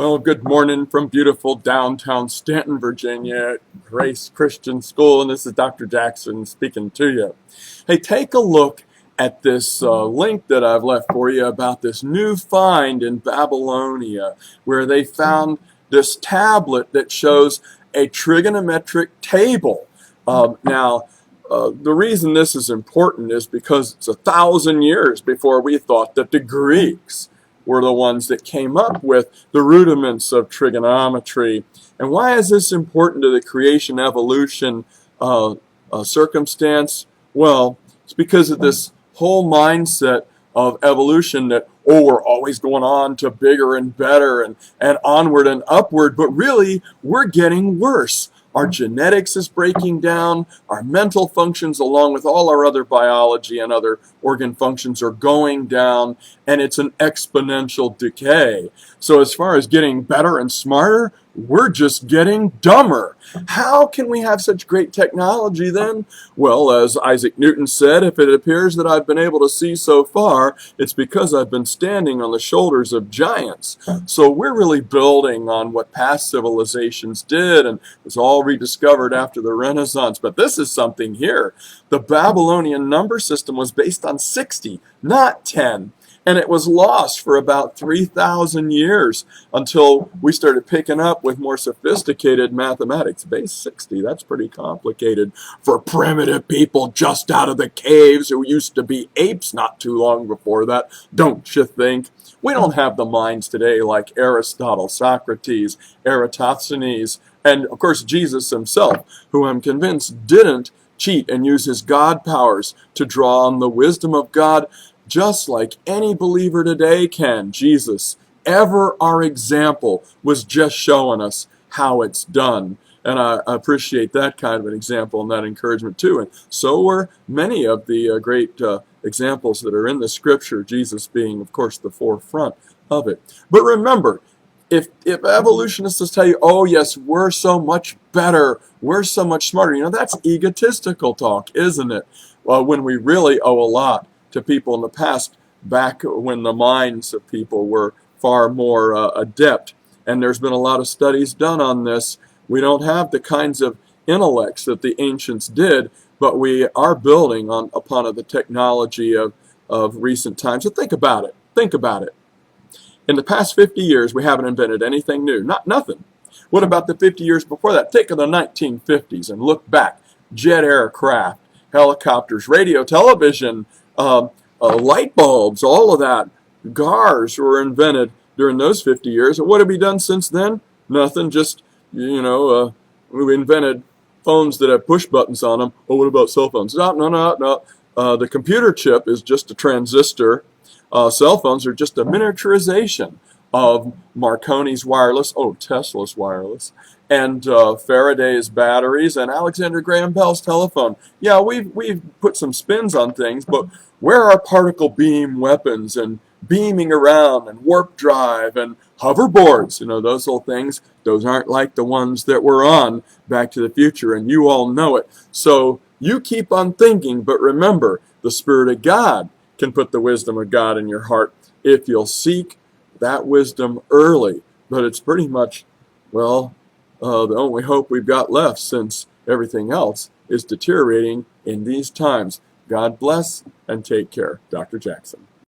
Well, good morning from beautiful downtown Stanton, Virginia, at Grace Christian School, and this is Dr. Jackson speaking to you. Hey, take a look at this link that I've left for you about this new find in Babylonia, where they found this tablet that shows a trigonometric table. The reason this is important is because it's 1,000 years before we thought that the Greeks were the ones that came up with the rudiments of trigonometry. And why is this important to the creation evolution circumstance? Well, it's because of this whole mindset of evolution that, oh, we're always going on to bigger and better and onward and upward, but really we're getting worse. Our genetics is breaking down, our mental functions along with all our other biology and other organ functions are going down, and it's an exponential decay. So as far as getting better and smarter, we're just getting dumber. How can we have such great technology then? Well, as Isaac Newton said, if it appears that I've been able to see so far, it's because I've been standing on the shoulders of giants. So we're really building on what past civilizations did, and it's all rediscovered after the Renaissance. But this is something here. The Babylonian number system was based on 60, not 10. And it was lost for about 3,000 years until we started picking up with more sophisticated mathematics. Base 60, that's pretty complicated for primitive people just out of the caves who used to be apes not too long before that, don't you think? We don't have the minds today like Aristotle, Socrates, Eratosthenes, and of course Jesus himself, who I'm convinced didn't cheat and use his God powers to draw on the wisdom of God, just like any believer today can. Jesus, ever our example, was just showing us how it's done. And I appreciate that kind of an example and that encouragement too. And so were many of the great examples that are in the scripture, Jesus being, of course, the forefront of it. But remember, if evolutionists tell you, oh yes, we're so much better, we're so much smarter, that's egotistical talk, isn't it? Well, when we really owe a lot to people in the past, back when the minds of people were far more adept. And there's been a lot of studies done on this. We don't have the kinds of intellects that the ancients did, but we are building upon the technology of recent times. So think about it. Think about it. In the past 50 years, we haven't invented anything new. Nothing. What about the 50 years before that? Think of the 1950s and look back. Jet aircraft, helicopters, radio, television, light bulbs, all of that. Cars were invented during those 50 years. And what have we done since then? Nothing, just, we invented phones that have push buttons on them. Oh, what about cell phones? No. The computer chip is just a transistor. Cell phones are just a miniaturization of Marconi's wireless, Tesla's wireless, and Faraday's batteries, and Alexander Graham Bell's telephone. Yeah, we've put some spins on things, but where are particle beam weapons and beaming around and warp drive and hoverboards? Those little things, those aren't like the ones that were on Back to the Future, and you all know it. So you keep on thinking, but remember, the Spirit of God can put the wisdom of God in your heart if you'll seek that wisdom early. But it's pretty much, the only hope we've got left, since everything else is deteriorating in these times. God bless and take care. Dr. Jackson.